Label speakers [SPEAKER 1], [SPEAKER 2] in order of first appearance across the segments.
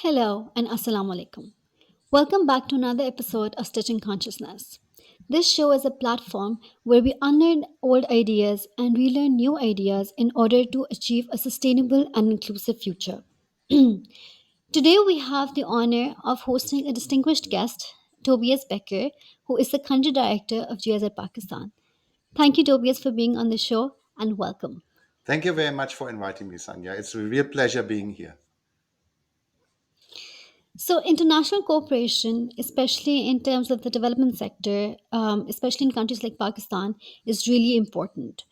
[SPEAKER 1] Hello and Assalamu alaikum. Welcome back to another episode of Stitching Consciousness. This show is a platform where we unlearn old ideas and relearn new ideas in order to achieve a sustainable and inclusive future. Today we have the honor of hosting a distinguished guest, Tobias Becker, who is the country director of GIZ Pakistan. Thank you, Tobias, for being on the show and welcome.
[SPEAKER 2] Thank you very much for inviting me, Sanya. It's a real pleasure being here.
[SPEAKER 1] So, international cooperation, especially in terms of the development sector, especially in countries like Pakistan, is really important.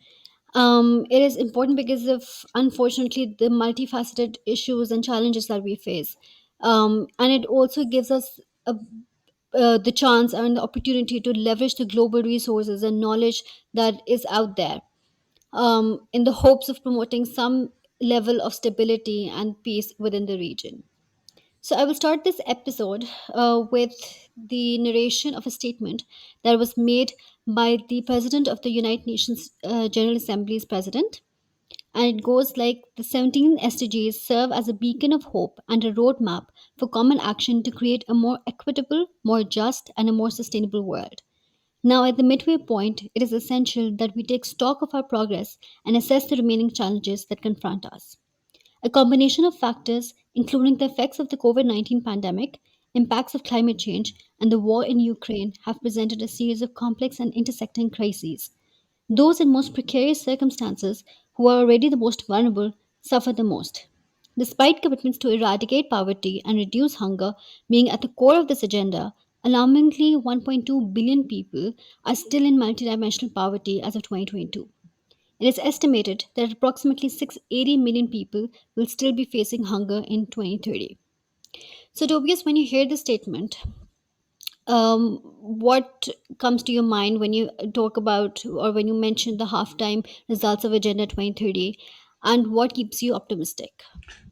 [SPEAKER 1] It is important because of, unfortunately, the multifaceted issues and challenges that we face. And it also gives us the chance and the opportunity to leverage the global resources and knowledge that is out there in the hopes of promoting some level of stability and peace within the region. So, I will start this episode with the narration of a statement that was made by the President of the United Nations General Assembly's President. And it goes like the 17 SDGs serve as a beacon of hope and a roadmap for common action to create a more equitable, more just, and a more sustainable world. Now, at the midway point, it is essential that we take stock of our progress and assess the remaining challenges that confront us. A combination of factors, including the effects of the COVID 19 pandemic, impacts of climate change, and the war in Ukraine, have presented a series of complex and intersecting crises. Those in most precarious circumstances, who are already the most vulnerable, suffer the most. Despite commitments to eradicate poverty and reduce hunger being at the core of this agenda, alarmingly 1.2 billion people are still in multidimensional poverty as of 2022. It is estimated that approximately 680 million people will still be facing hunger in 2030. So, Tobias, when you hear this statement, what comes to your mind when you talk about or when you mention the halftime results of Agenda 2030, and what keeps you optimistic?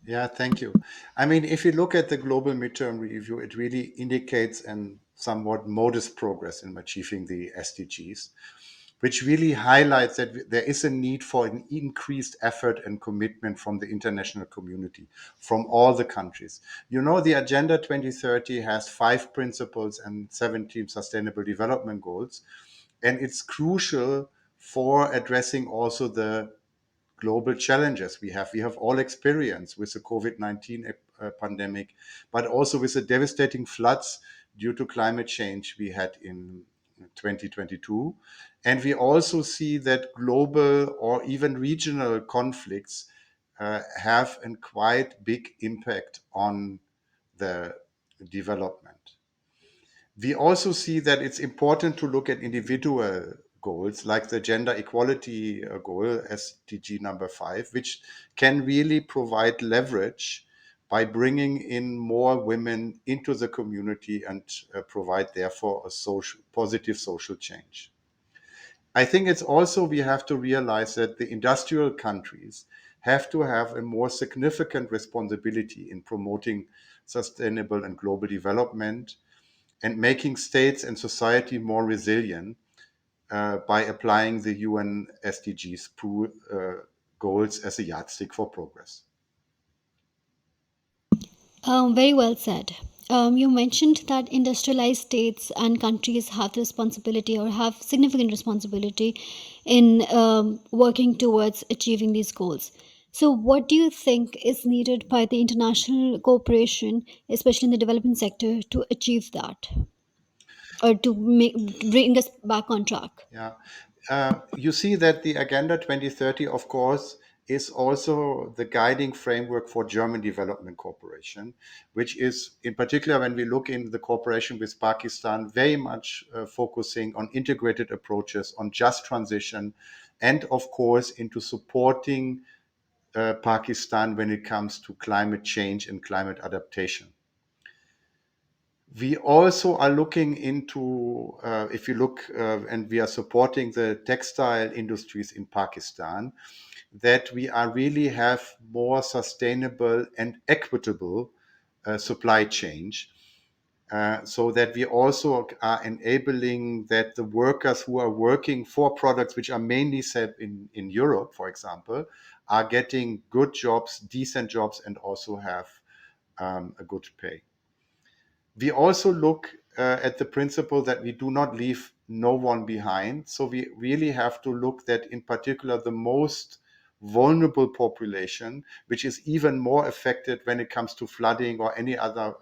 [SPEAKER 2] Yeah, thank you. I mean, if you look at the global midterm review, it really indicates an somewhat modest progress in achieving the SDGs, which really highlights that there is a need for an increased effort and commitment from the international community, from all the countries. You know, the Agenda 2030 has five principles and 17 sustainable development goals, and it's crucial for addressing also the global challenges we have. We have all experience with the COVID-19 pandemic, but also with the devastating floods due to climate change we had in 2022. And we also see that global or even regional conflicts have a quite big impact on the development. We also see that it's important to look at individual goals like the gender equality goal, SDG number 5, which can really provide leverage by bringing in more women into the community and provide therefore a social positive social change. I think it's also we have to realize that the industrial countries have to have a more significant responsibility in promoting sustainable and global development and making states and society more resilient by applying the UN SDGs goals as a yardstick for progress.
[SPEAKER 1] Very well said. You mentioned that industrialized states and countries have the responsibility or have significant responsibility in working towards achieving these goals. So, what do you think is needed by the international cooperation, especially in the development sector, to achieve that or to bring us back on track?
[SPEAKER 2] Yeah. You see that the Agenda 2030, of course, is also the guiding framework for German development cooperation, which is, in particular, when we look in the cooperation with Pakistan, very much focusing on integrated approaches, on just transition, and of course, into supporting Pakistan when it comes to climate change and climate adaptation. We also are looking into, if you look, and we are supporting the textile industries in Pakistan, that we are really have more sustainable and equitable supply chain, so that we also are enabling that the workers who are working for products which are mainly set in Europe, for example, are getting good jobs, decent jobs, and also have a good pay. We also look at the principle that we do not leave no one behind. So we really have to look that, in particular, the most vulnerable population, which is even more affected when it comes to flooding or any other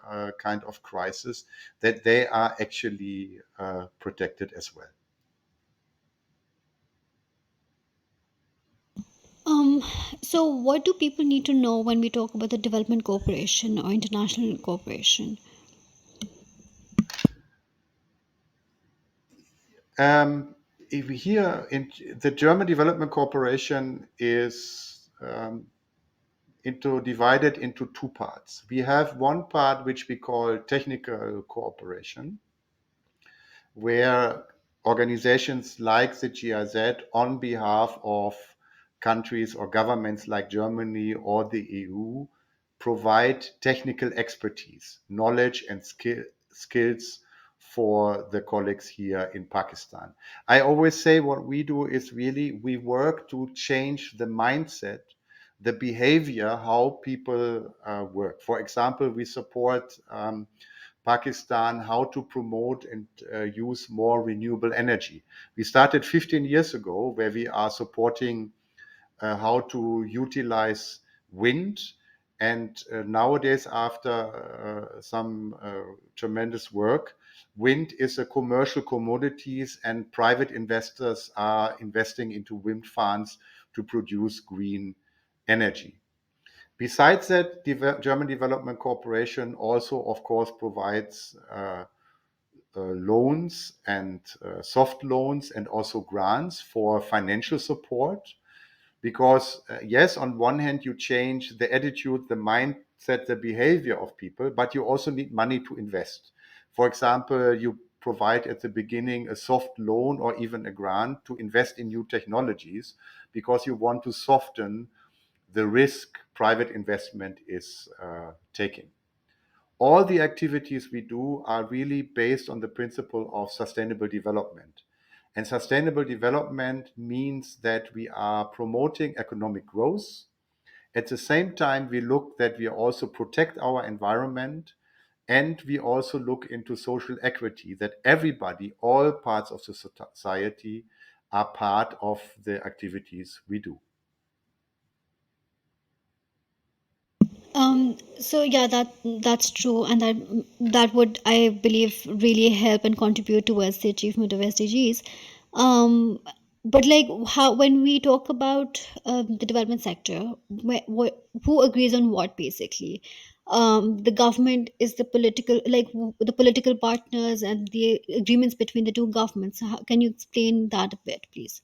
[SPEAKER 2] kind of crisis, that they are actually protected as well.
[SPEAKER 1] Um, so what do people need to know when we talk about the development cooperation or international cooperation?
[SPEAKER 2] If here in the German Development Corporation is into divided into two parts. We have one part which we call technical cooperation, where organizations like the GIZ, on behalf of countries or governments like Germany or the EU, provide technical expertise, knowledge, and skills for the colleagues here in Pakistan. I always say what we do is really we work to change the mindset, the behavior, how people work. For example, we support Pakistan how to promote and use more renewable energy. We started 15 years ago where we are supporting how to utilize wind. And nowadays, after some tremendous work, wind is a commercial commodities, and private investors are investing into wind farms to produce green energy. Besides that, German Development Corporation also, of course, provides loans and soft loans and also grants for financial support. Because, yes, on one hand, you change the attitude, the mindset, the behavior of people, but you also need money to invest. For example, you provide at the beginning a soft loan or even a grant to invest in new technologies because you want to soften the risk private investment is taking. All the activities we do are really based on the principle of sustainable development. And sustainable development means that we are promoting economic growth. At the same time, we look that we also protect our environment, and we also look into social equity, that everybody, all parts of the society, are part of the activities we do.
[SPEAKER 1] So yeah, that's true, and that would, I believe, really help and contribute towards the achievement of SDGs. Um, but like, how when we talk about the development sector, who agrees on what basically? The government is the political, the political partners and the agreements between the two governments. How, can you explain that a bit, please?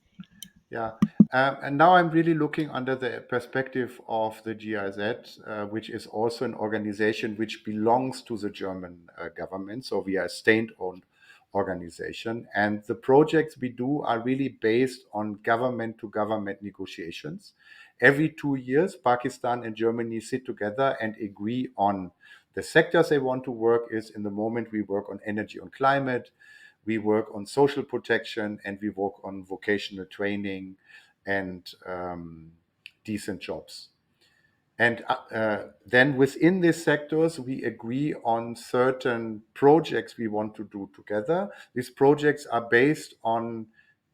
[SPEAKER 2] Yeah. And now I'm really looking under the perspective of the GIZ, which is also an organization which belongs to the German government. So we are a state-owned organization. And the projects we do are really based on government to government negotiations. Every 2 years, Pakistan and Germany sit together and agree on the sectors they want to work is. In the moment, we work on energy and climate, we work on social protection, and we work on vocational training and decent jobs. And then within these sectors, we agree on certain projects we want to do together. These projects are based on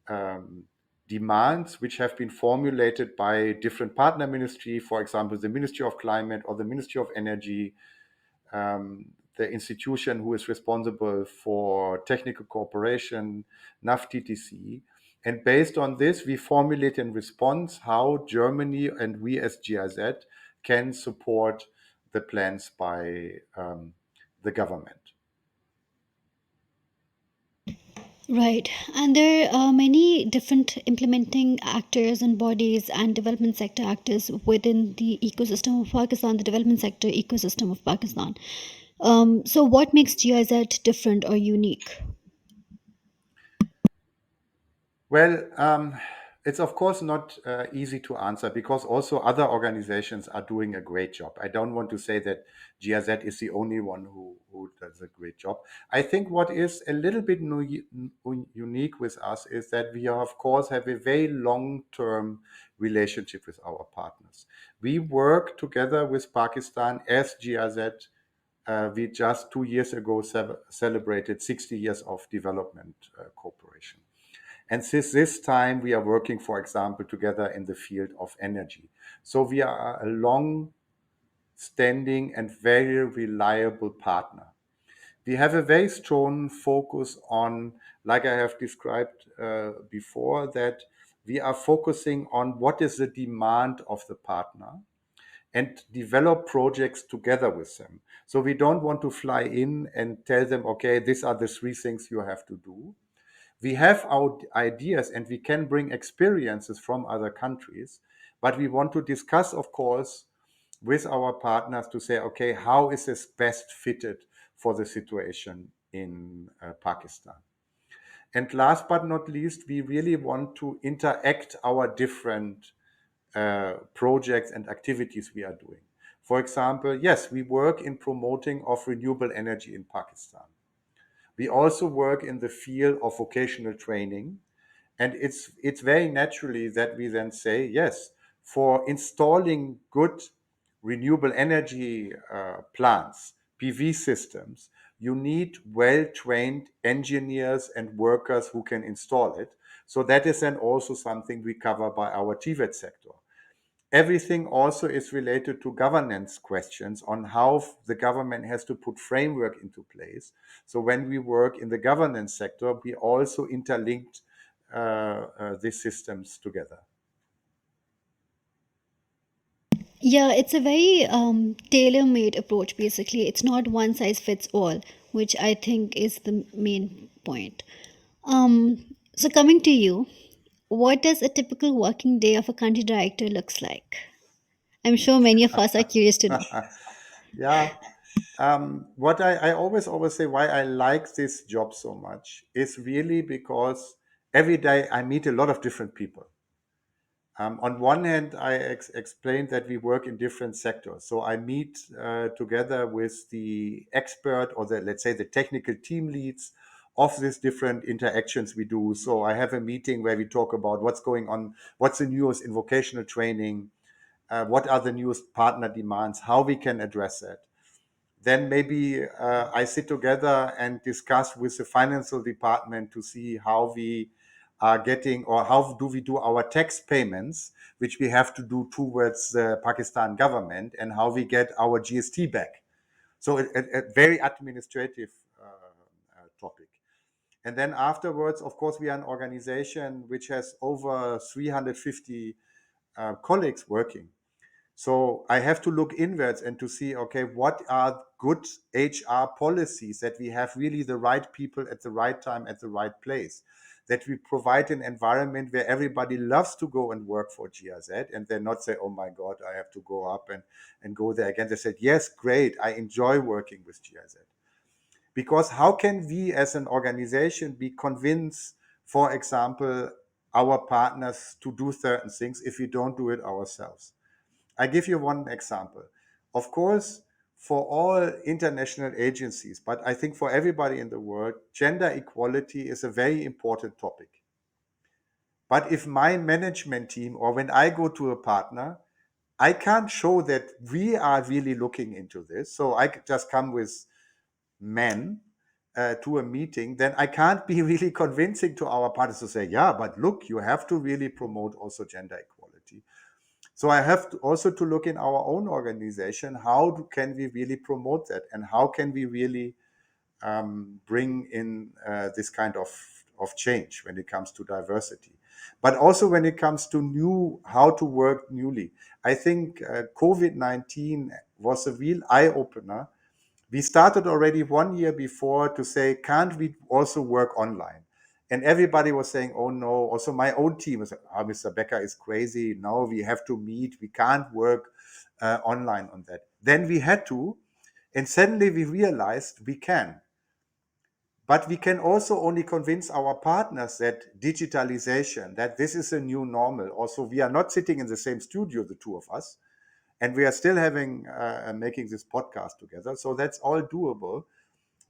[SPEAKER 2] um, demands which have been formulated by different partner ministry, for example, the Ministry of Climate or the Ministry of Energy, the institution who is responsible for technical cooperation, NAFTTC. And based on this, we formulate in response how Germany and we as GIZ can support the plans by the government.
[SPEAKER 1] Right. And there are many different implementing actors and bodies and development sector actors within the ecosystem of Pakistan, the development sector ecosystem of Pakistan. So, what makes GIZ different or unique?
[SPEAKER 2] Well, It's of course not easy to answer because also other organizations are doing a great job. I don't want to say that GIZ is the only one who does a great job. I think what is a little bit unique with us is that we, of course, have a very long term relationship with our partners. We work together with Pakistan as GIZ. We just 2 years ago celebrated 60 years of development cooperation. And since this time, we are working, for example, together in the field of energy. So we are a long standing and very reliable partner. We have a very strong focus on, like I have described before, that we are focusing on what is the demand of the partner and develop projects together with them. So we don't want to fly in and tell them, okay, these are the three things you have to do. We have our ideas and we can bring experiences from other countries, but we want to discuss, of course, with our partners to say, okay, how is this best fitted for the situation in Pakistan? And last but not least, we really want to interact our different projects and activities we are doing. For example, yes, we work in promoting of renewable energy in Pakistan. We also work in the field of vocational training. And it's very naturally that we then say, yes, for installing good renewable energy plants, PV systems, you need well-trained engineers and workers who can install it. So that is then also something we cover by our TVET sector. Everything also is related to governance questions on how the government has to put framework into place. So when we work in the governance sector, we also interlinked these systems together.
[SPEAKER 1] Yeah, it's a very tailor-made approach. Basically, it's not one size fits all, which I think is the main point. So coming to you, what does a typical working day of a country director looks like? I'm sure many of us are curious to know.
[SPEAKER 2] Yeah. What I always say why I like this job so much is really because every day I meet a lot of different people. On one hand, I explained that we work in different sectors. So I meet together with the expert or the, let's say, the technical team leads of these different interactions we do. So I have a meeting where we talk about what's going on, what's the newest in vocational training, what are the newest partner demands, how we can address that. Then maybe I sit together and discuss with the financial department to see how we are getting or how do we do our tax payments, which we have to do towards the Pakistan government, and how we get our GST back. So a very administrative topic. And then afterwards, of course, we are an organization which has over 350 colleagues working. So I have to look inwards and to see, okay, what are good HR policies that we have really the right people at the right time at the right place, that we provide an environment where everybody loves to go and work for GIZ and they're not say, oh my God, I have to go up and go there again. They said, yes, great, I enjoy working with GIZ. Because how can we as an organization be convinced, for example, our partners to do certain things if we don't do it ourselves? I give you one example. Of course, for all international agencies, but I think for everybody in the world, gender equality is a very important topic. But if my management team or when I go to a partner, I can't show that we are really looking into this. So I could just come with men to a meeting, then I can't be really convincing to our partners to say, yeah, but look, you have to really promote also gender equality. So I have to also to look in our own organization, how can we really promote that and how can we really bring in this kind of change when it comes to diversity. But also when it comes to how to work newly. I think COVID-19 was a real eye-opener. We started already 1 year before to say, can't we also work online? And everybody was saying, oh no. Also, my own team was, oh, Mr. Becker is crazy. No, we have to meet. We can't work online on that. Then we had to, and suddenly we realized we can. But we can also only convince our partners that digitalization, that this is a new normal. Also, we are not sitting in the same studio, the two of us, and we are still having making this podcast together. So that's all doable.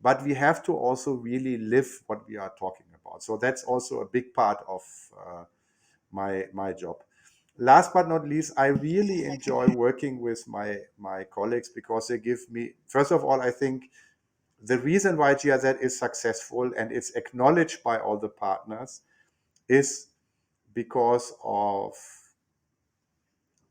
[SPEAKER 2] But we have to also really live what we are talking about. So that's also a big part of my job. Last but not least, I really enjoy working with my colleagues because they give me, first of all, I think the reason why GIZ is successful and it's acknowledged by all the partners is because of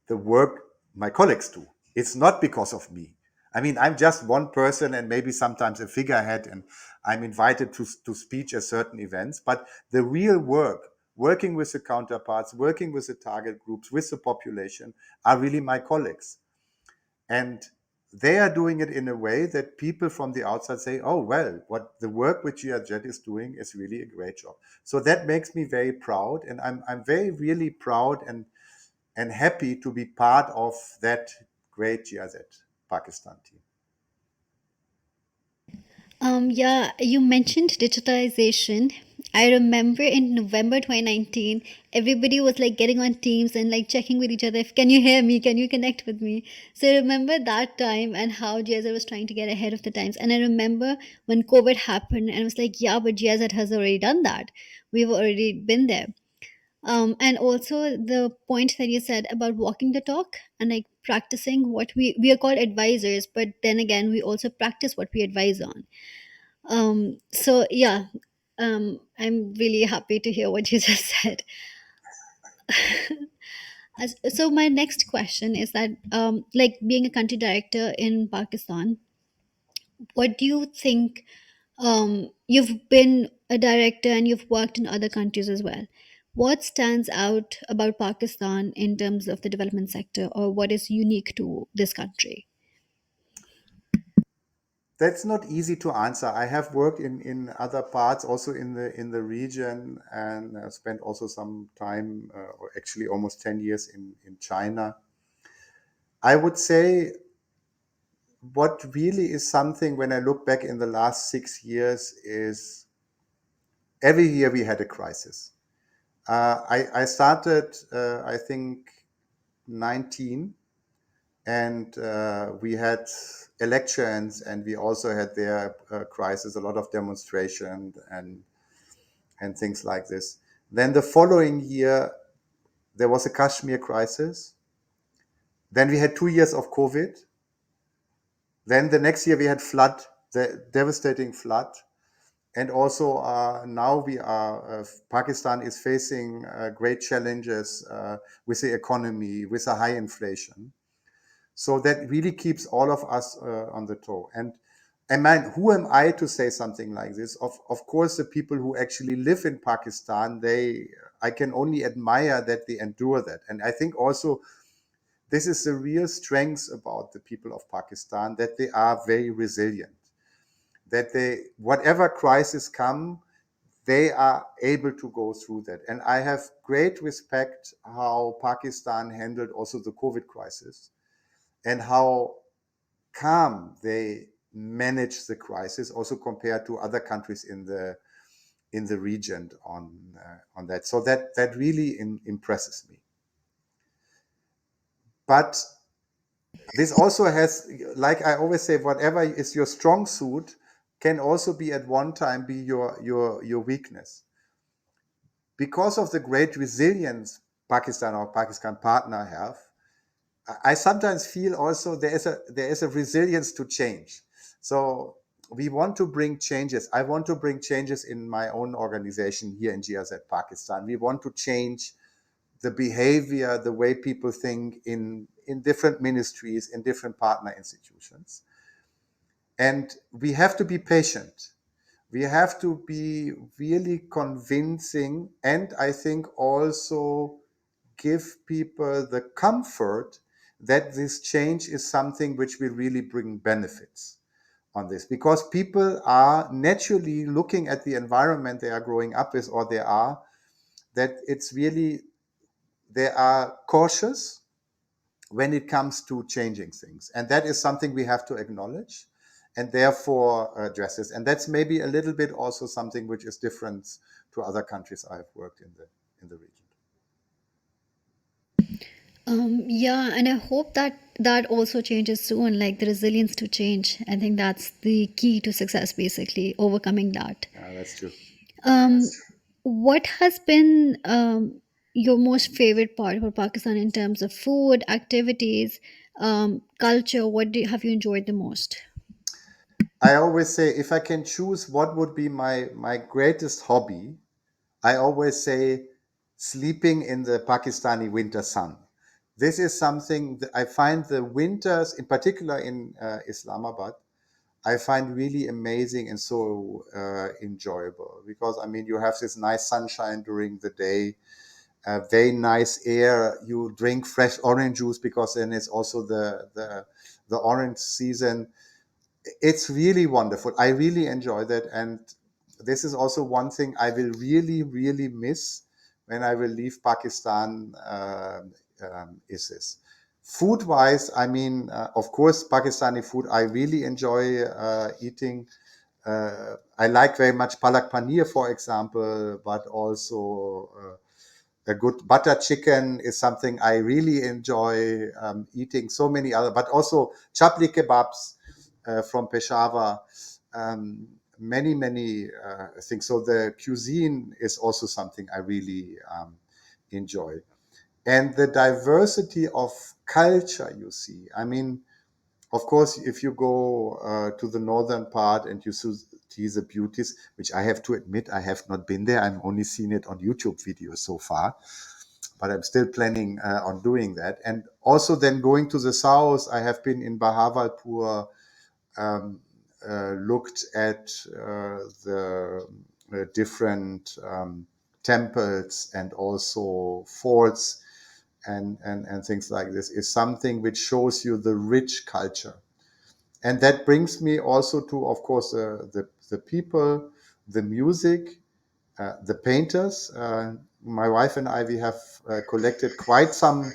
[SPEAKER 2] the work my colleagues do. It's not because of me. I mean, I'm just one person and maybe sometimes a figurehead, and I'm invited to speech at certain events. But the real work, working with the counterparts, working with the target groups, with the population, are really my colleagues. And they are doing it in a way that people from the outside say, oh, well, what the work which GIZ is doing is really a great job. So that makes me very proud. And I'm very, really proud and happy to be part of that great GIZ Pakistan team.
[SPEAKER 1] Yeah, you mentioned digitalization. I remember in November 2019, everybody was like getting on Teams and like checking with each other. If, can you hear me? Can you connect with me? So I remember that time and how GIZ was trying to get ahead of the times. And I remember when COVID happened, and I was like, yeah, but GIZ has already done that. We've already been there. And also the point that you said about walking the talk and like practicing what we are called advisors, but then again, we also practice what we advise on. So yeah, I'm really happy to hear what you just said. So my next question is that, like being a country director in Pakistan, what do you think? You've been a director and you've worked in other countries as well. What stands out about Pakistan in terms of the development sector, or what is unique to this country?
[SPEAKER 2] That's not easy to answer. I have worked in other parts, also in the region, and spent also some time, or actually almost 10 years in China. I would say what really is something when I look back in the last 6 years is every year we had a crisis. I started, I think, 19, and we had elections, and we also had their crisis, a lot of demonstration and things like this. Then the following year, there was a Kashmir crisis. Then we had 2 years of COVID. Then the next year we had flood, the devastating flood. And also now Pakistan is facing great challenges with the economy, with a high inflation. So that really keeps all of us on the toe. And man, who am I to say something like this? Of course, the people who actually live in Pakistan, I can only admire that they endure that. And I think also this is the real strength about the people of Pakistan, that they are very resilient, that they, whatever crisis come, they are able to go through that. And I have great respect how Pakistan handled also the COVID crisis, and how calm they manage the crisis, also compared to other countries in the region on that. So that really impresses me. But this also has, like I always say, whatever is your strong suit can also be at one time be your weakness. Because of the great resilience Pakistan or Pakistan partner have, I sometimes feel also there is a resilience to change. So we want to bring changes. I want to bring changes in my own organization here in GIZ Pakistan. We want to change the behavior, the way people think in different ministries, in different partner institutions. And we have to be patient. We have to be really convincing, and I think also give people the comfort that this change is something which will really bring benefits on this, because people are naturally looking at the environment they are growing up with, or they are, that it's really, they are cautious when it comes to changing things, and that is something we have to acknowledge. and therefore dresses. And that's maybe a little bit also something which is different to other countries I have worked in the region.
[SPEAKER 1] Yeah, and I hope that that also changes soon, like the resilience to change. I think that's the key to success, basically, overcoming that.
[SPEAKER 2] That's true.
[SPEAKER 1] Um, what has been your most favorite part about Pakistan in terms of food, activities, culture? Have you enjoyed the most?
[SPEAKER 2] I always say if I can choose what would be my greatest hobby, I always say sleeping in the Pakistani winter sun. This is something that I find the winters, in particular in Islamabad, I find really amazing and so enjoyable because I mean you have this nice sunshine during the day, very nice air. You drink fresh orange juice because then it's also the orange season. It's really wonderful. I really enjoy that, and this is also one thing I will really miss when I will leave Pakistan. Is this food wise? I mean, of course, Pakistani food I really enjoy eating. I like very much palak paneer, for example, but also a good butter chicken is something I really enjoy eating. So many other, but also chapli kebabs from Peshawar. Many things. So the cuisine is also something I really enjoy, and the diversity of culture you see. I mean, of course, if you go to the northern part and you see the beauties, which I have to admit I have not been there. I've only seen it on YouTube videos so far, but I'm still planning on doing that. And also then going to the south, I have been in Bahawalpur, um, looked at the different temples and also forts and things like this is something which shows you the rich culture. And that brings me also to, of course, the people, the music, the painters. My wife and I, we have collected quite some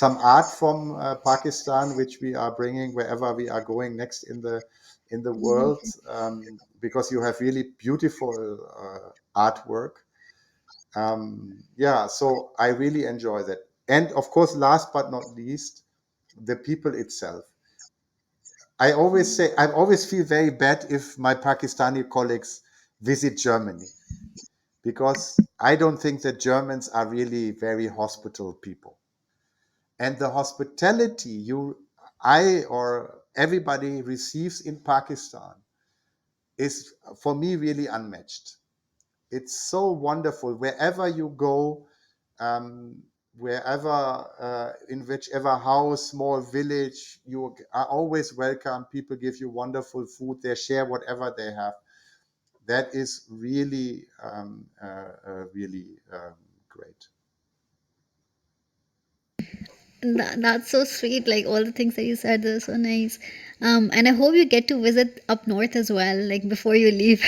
[SPEAKER 2] art from Pakistan, which we are bringing wherever we are going next in the world, because you have really beautiful artwork. Yeah, so I really enjoy that. And of course, last but not least, the people itself. I always feel very bad if my Pakistani colleagues visit Germany because I don't think that Germans are really very hospitable people. And the hospitality I or everybody receives in Pakistan is for me really unmatched. It's so wonderful wherever you go, um, wherever in whichever house, small village, you are always welcome. People give you wonderful food. They share whatever they have. That is really great.
[SPEAKER 1] That's so sweet. Like all the things that you said, they're so nice. And I hope you get to visit up north as well, like before you leave.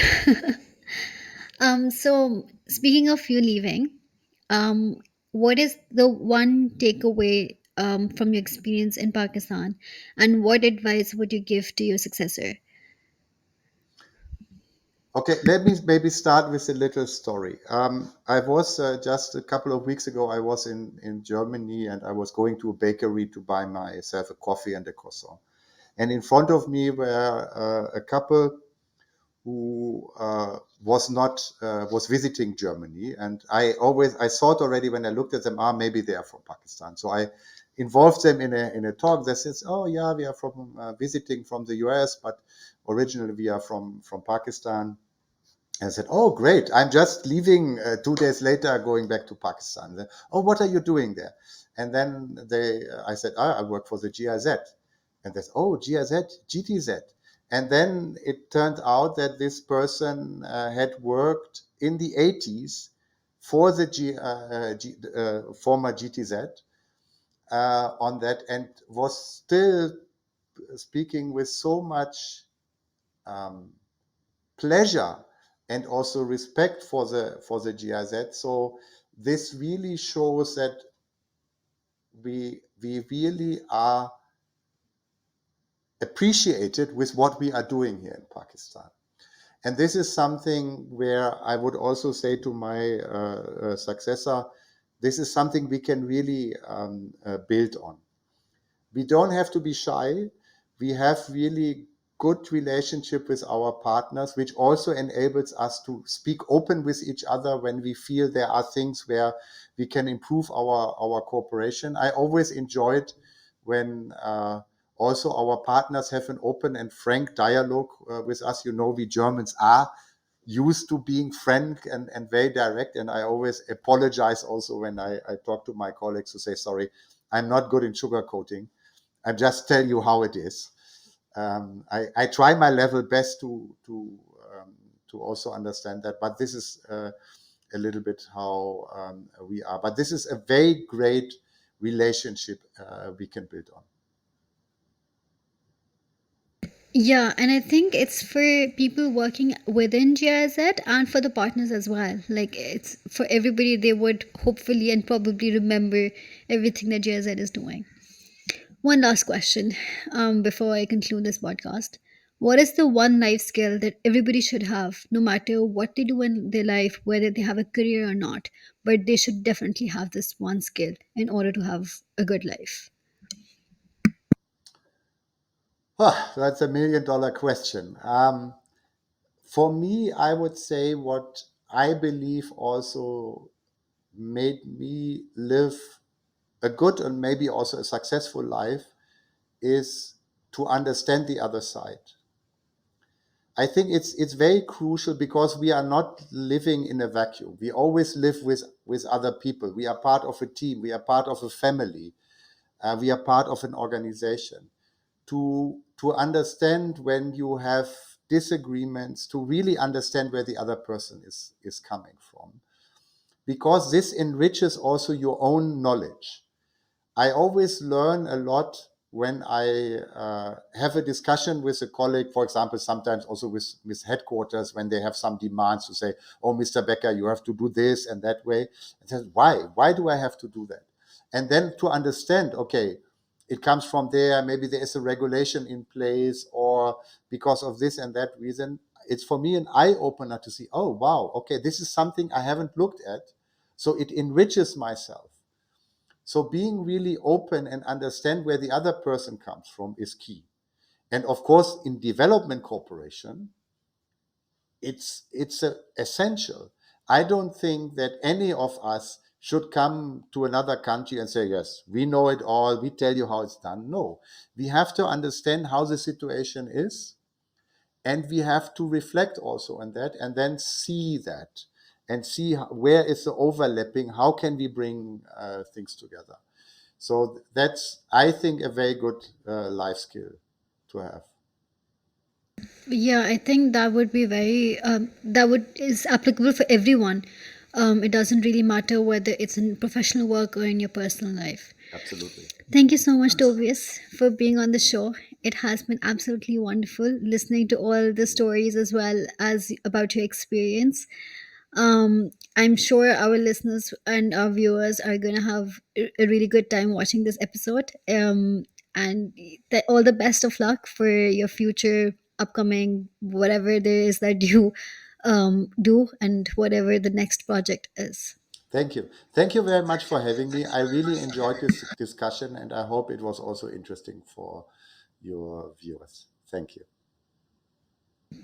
[SPEAKER 1] So speaking of you leaving, um, what is the one takeaway from your experience in Pakistan, and what advice would you give to your successor?
[SPEAKER 2] Okay, let me maybe start with a little story. I was just a couple of weeks ago. I was in Germany, and I was going to a bakery to buy myself a coffee and a croissant. And in front of me were a couple who was not was visiting Germany, and I thought already when I looked at them, maybe they are from Pakistan. So I involved them in a talk that says, oh yeah, we are from visiting from the US, but originally we are from Pakistan. I said, "Oh, great! I'm just leaving 2 days later, going back to Pakistan." Oh, what are you doing there? And then I said, I work for the GIZ, and they said, "Oh, GIZ, GTZ." And then it turned out that this person had worked in the 80s for the former GTZ on that, and was still speaking with so much. Um, Pleasure and also respect for the GIZ. So this really shows that we really are appreciated with what we are doing here in Pakistan. And this is something where I would also say to my successor, this is something we can really build on. We don't have to be shy. We have really good relationship with our partners, which also enables us to speak open with each other when we feel there are things where we can improve our cooperation. I always enjoyed when also our partners have an open and frank dialogue with us. You know, we Germans are used to being frank and very direct. And I always apologize also when I talk to my colleagues to say, sorry, I'm not good in sugarcoating. I just tell you how it is. I try my level best to also understand that, but this is a little bit how we are. But this is a very great relationship we can build on.
[SPEAKER 1] Yeah, and I think it's for people working within GIZ and for the partners as well. Like it's for everybody, they would hopefully and probably remember everything that GIZ is doing. One last question before I conclude this podcast. What is the one life skill that everybody should have, no matter what they do in their life, whether they have a career or not? But they should definitely have this one skill in order to have a good life.
[SPEAKER 2] That's $1 million question. For me, I would say what I believe also made me live a good and maybe also a successful life is to understand the other side. I think it's very crucial because we are not living in a vacuum. We always live with other people. We are part of a team. We are part of a family. We are part of an organization. To understand when you have disagreements, to really understand where the other person is coming from, because this enriches also your own knowledge. I always learn a lot when I have a discussion with a colleague, for example, sometimes also with headquarters when they have some demands to say, oh, Mr. Becker, you have to do this and that way. And says, why? Why do I have to do that? And then to understand, okay, it comes from there, maybe there is a regulation in place, or because of this and that reason. It's for me an eye opener to see, oh, wow, okay, this is something I haven't looked at. So it enriches myself. So being really open and understand where the other person comes from is key. And of course, in development cooperation, it's essential. I don't think that any of us should come to another country and say, yes, we know it all, we tell you how it's done. No, we have to understand how the situation is, and we have to reflect also on that and then see that and see where is the overlapping, how can we bring things together. So that's, I think, a very good life skill to have.
[SPEAKER 1] Yeah, I think that would be very that would is applicable for everyone. It doesn't really matter whether it's in professional work or in your personal life.
[SPEAKER 2] Absolutely.
[SPEAKER 1] Thank you so much, Tobias, for being on the show. It has been absolutely wonderful listening to all the stories as well as about your experience. I'm sure our listeners and our viewers are going to have a really good time watching this episode. And all the best of luck for your future upcoming whatever there is that you do and whatever the next project is.
[SPEAKER 2] Thank you. Thank you very much for having me. I really enjoyed this discussion, and I hope it was also interesting for your viewers. Thank you.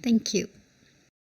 [SPEAKER 1] Thank you.